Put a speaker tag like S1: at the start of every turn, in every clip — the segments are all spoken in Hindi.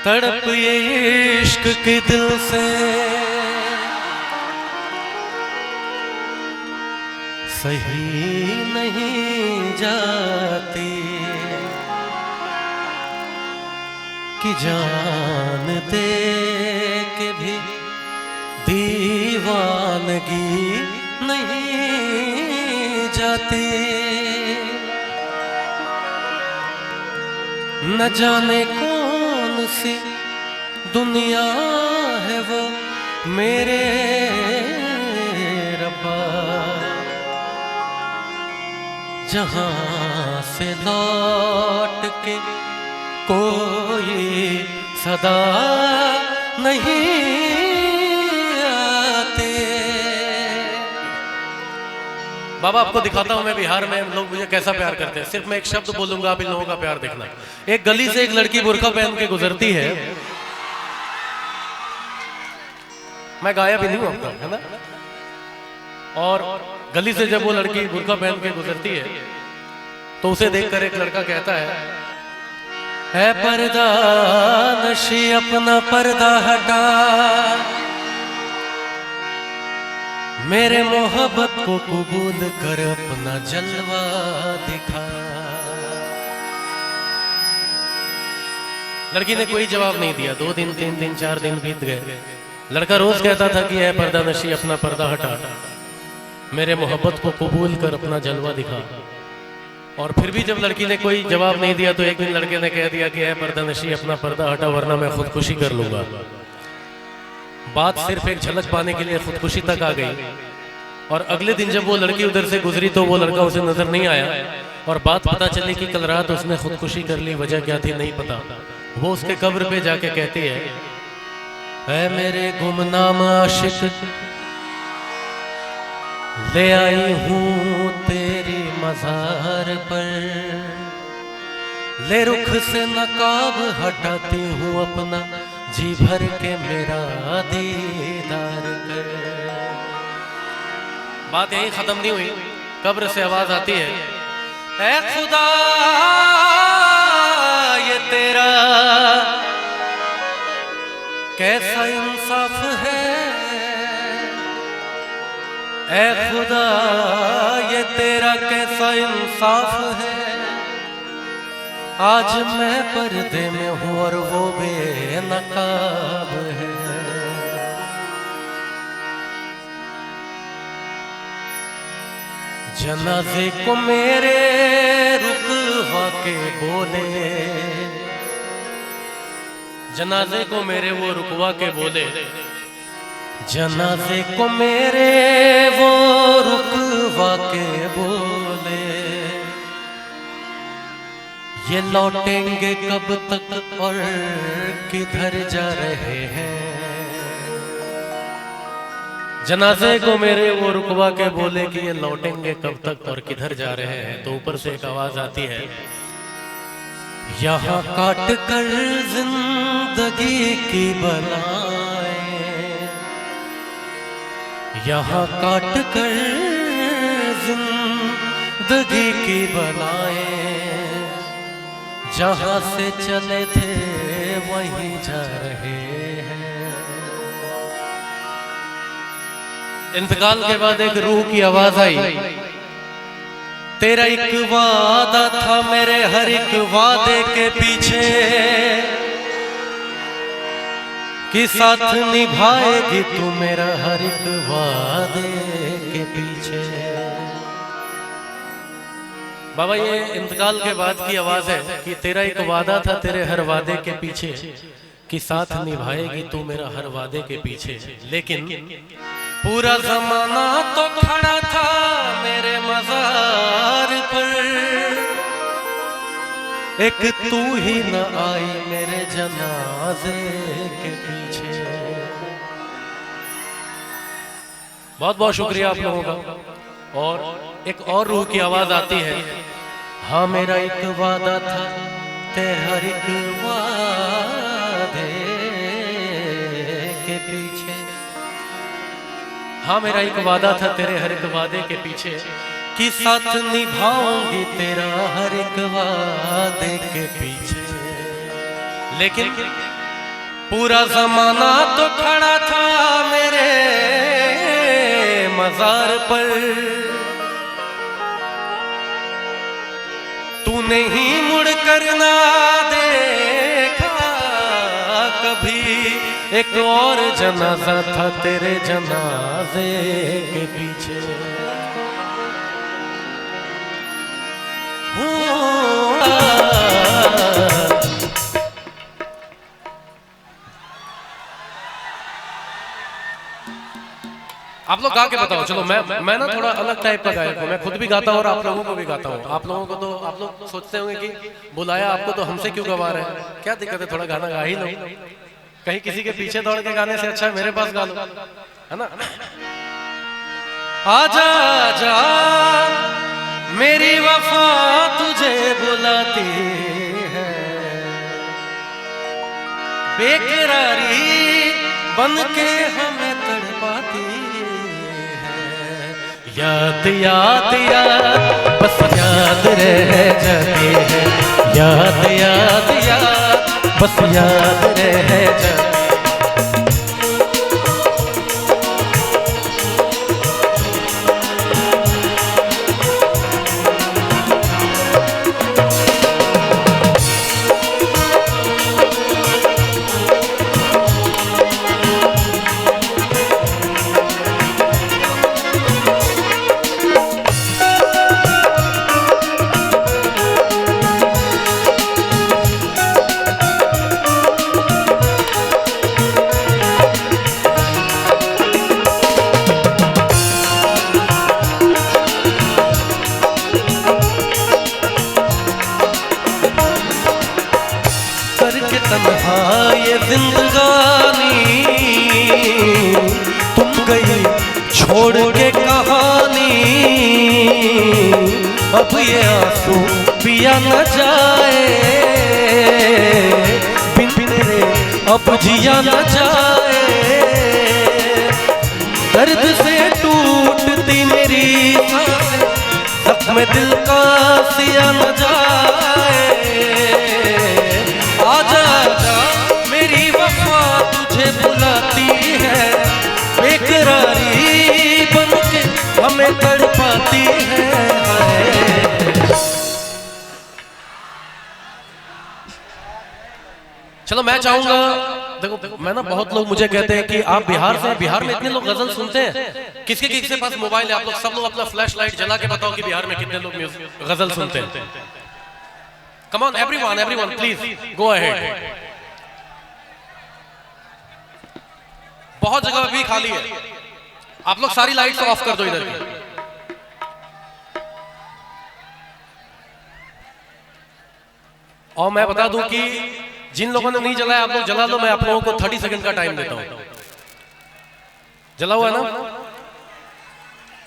S1: तड़प ये इश्क के दिल से सही नहीं जाती कि जान दे के भी दीवानगी नहीं जाती। न जाने कौन सी दुनिया है वो मेरे रब्बा, जहां से लौट के कोई सदा नहीं आते। बाबा आपको दिखाता हूं मैं बिहार में लोग मुझे कैसा प्यार करते हैं। सिर्फ मैं एक शब्द बोलूंगा, आप इन लोगों का प्यार देखना। एक गली से एक लड़की बुर्का पहन के गुजरती है, मैं गाया भी नहीं हूं आपका, है ना। और गली से जब वो लड़की बुर्का पहन के गुजरती है तो उसे देखकर एक लड़का कहता है पर्दा नशी अपना पर्दा हटा, मेरे मोहब्बत को कबूल कर अपना जलवा दिखा। लड़की ने कोई जवाब नहीं दिया। 2 दिन 3 दिन 4 दिन बीत गए। लड़का रोज कहता था कि है पर्दा नशी अपना पर्दा हटा, मेरे मोहब्बत को कबूल कर अपना जलवा दिखा। और फिर भी जब लड़की ने कोई जवाब नहीं दिया तो एक दिन लड़के ने कह दिया कि है पर्दा नशी अपना पर्दा हटा वरना मैं खुदकुशी कर लूंगा। बात सिर्फ एक झलक पाने के लिए खुदकुशी तक आ गई। और अगले दिन जब वो लड़की उधर से गुजरी तो वो लड़का उसे नजर नहीं आया और बात पता चली कि कल रात उसने खुदकुशी कर ली। वजह क्या थी नहीं पता। वो उसके कब्र पे जाके कहती है मेरे गुमनाम आशिक, ले आई हूँ तेरी मज़ार पर, ले रुख से नकाब हटाती हूँ अपना, जी भर के मेरा दीदार कर। बात यही खत्म नहीं हुई। कब्र से आवाज आती है ऐ खुदा ये तेरा कैसा इंसाफ है, ऐ खुदा ये तेरा कैसा इंसाफ है, आज मैं पर्दे में हूँ और वो बेनकाब है। जनाजे को मेरे रुकवा के बोले, जनाजे को मेरे वो रुकवा के बोले, जनाजे को मेरे वो रुकवा के बोले, ये लौटेंगे कब तक और किधर जा रहे हैं। जनाजे को मेरे वो रुकवा के बोले कि ये लौटेंगे कब तक और किधर जा रहे हैं। तो ऊपर से एक आवाज आती है यहाँ काट कर जिंदगी की बलाएं, यहाँ काट कर जिंदगी की बलाएं, जहाँ से चले थे वहीं जा रहे हैं। इंतकाल के बाद एक रूह की आवाज आई, तेरा एक वादा था मेरे हर एक वादे के पीछे, कि साथ निभाएगी तू मेरा हर एक वादे के पीछे। बाबा ये इंतकाल के बाद की आवाज है कि तेरा एक वादा था तेरे हर वादे के पीछे, कि साथ निभाएगी तू मेरा हर वादे के पीछे। लेकिन पूरा जमाना तो खड़ा था मेरे मज़ार पर, एक तू ही न आई मेरे जनाजे के पीछे। बहुत बहुत शुक्रिया आप लोगों का। और एक और रूह की आवाज आती है, हाँ मेरा एक वादा था तेरे हर एक वादे के पीछे, हाँ मेरा एक वादा था तेरे हर एक वादे के पीछे, कि साथ निभाऊंगी तेरा हर एक वादे के पीछे। लेकिन पूरा जमाना तो खड़ा था मेरे मजार पर, तूने ही मुड़ कर ना देखा कभी, एक और जनाजा था तेरे जनाजे के पीछे। आप लोग गा के बताओ। चलो मैं ना थोड़ा अलग टाइप का गायक हूँ, मैं खुद भी गाता हूँ और आप लोगों को भी गाता हूँ। आप लोगों को तो आप लोग सोचते होंगे कि बुलाया आपको तो हमसे क्यों गवा रहे हैं, क्या दिक्कत है, थोड़ा गाना गा ही लो। कहीं किसी के पीछे दौड़ के गाने से अच्छा है मेरे पास गा लो, है ना। आजा आजा मेरी वफा तुझे बुलाती है, बेकरारी बन के हमें तड़पाती है। याद याद याद बस याद रह जाती है, याद याद याद बस याद रह जाती है। ये जिंदगानी तुम गई छोड़ के कहानी, अब ये आंसू पिया न जाए, बिन तेरे अब जिया न जाए। दर्द से टूटती मेरी सांसें, जख्म दिल का सिया न जाए। आजा आजा मेरी वफा तुझे बुलाती है, बेकरारी बन के हमें तड़पाती है। चलो मैं चाहूंगा, देखो मैं ना बहुत लोग मुझे कहते हैं कि आप बिहार से, बिहार में इतने लोग गजल सुनते हैं, किसके किसके पास मोबाइल है, आप लोग सब लोग अपना फ्लैश लाइट जला के बताओ कि बिहार में कितने लोग गजल सुनते हैं। Come on everyone please go ahead. बहुत जगह भी खाली है, आप लोग सारी लाइट्स ऑफ कर दो इधर की। और मैं बता दूं कि जिन लोगों ने नहीं जलाया आप लोग जला लो, मैं आप लोगों को 30 सेकंड का टाइम देता हूं। जला हुआ है ना।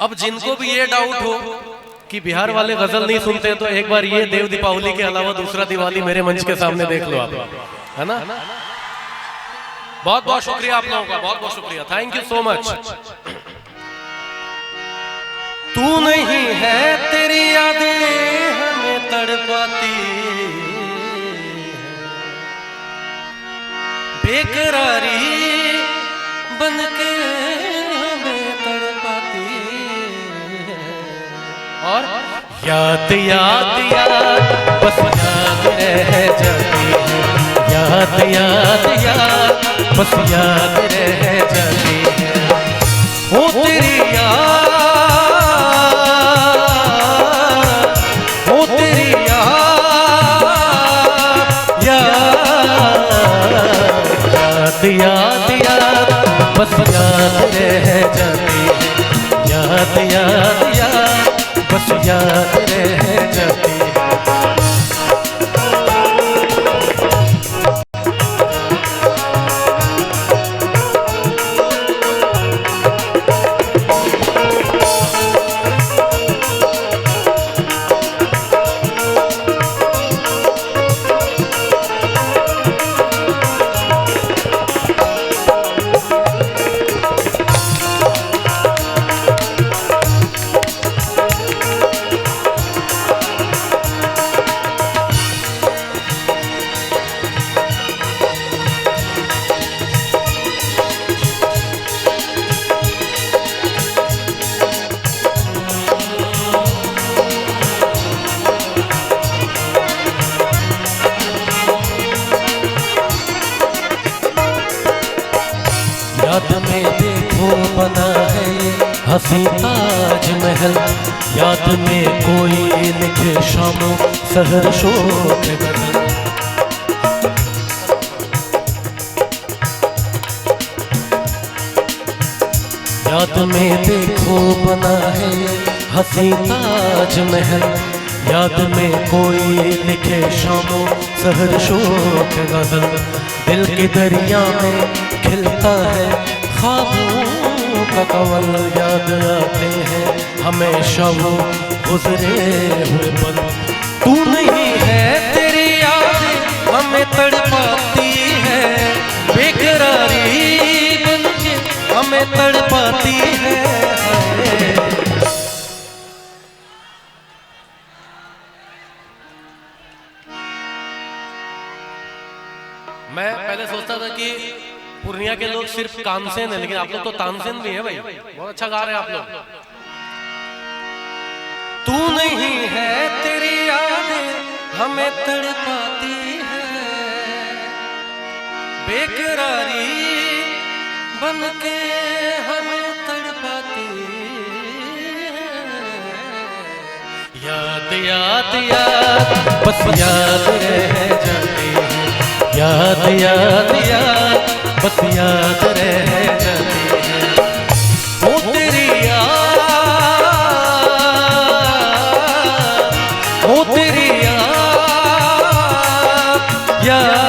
S1: अब जिनको भी ये डाउट हो कि बिहार वाले गजल नहीं सुनते तो एक बार ये देव दीपावली के अलावा दूसरा दिवाली मेरे मंच के सामने देख लो आप, है ना। बहुत बहुत शुक्रिया आप लोगों का, बहुत बहुत शुक्रिया, थैंक यू सो मच। तू नहीं है तेरी यादें हमें तड़पाती, बेकरारी बन के हमें तड़पाती है। और याद याद याद बस याद रह जाती है, याद याद याद बस याद रह जाती है। हो तेरी याद, हो तेरी याद, याद याद बस याद रह जाती है, याद याद याद बस याद रह जाती है। हसी ताजमहल, याद में कोई लिखे शामो सहर शोक गजल। याद में देखो बना है हसी ताजमहल, याद में कोई लिखे शामो सहर शोक गजल। दिल के दरिया में खिलता है ख्वाबों का कवल, याद आते हैं हमेशा वो गुजरे हुए पल। तू नहीं है तेरी यादें हमें तड़पाती है, बेकरारी बनके हमें तड़पाती है। मैं पहले सोचता था कि पूर्णिया के लोग सिर्फ कामसेन है, लेकिन आप लोग तो तानसेन भी है भाई, बहुत अच्छा गा रहे हैं आप लोग। तू नहीं है तेरी यादें हमें तड़पाती है, बेकरारी बनके हमें तड़पाती है। याद याद याद बस याद रह जाती है, याद याद याद बस याद रह जाती है। वो तेरी याद, वो तेरी याद, याद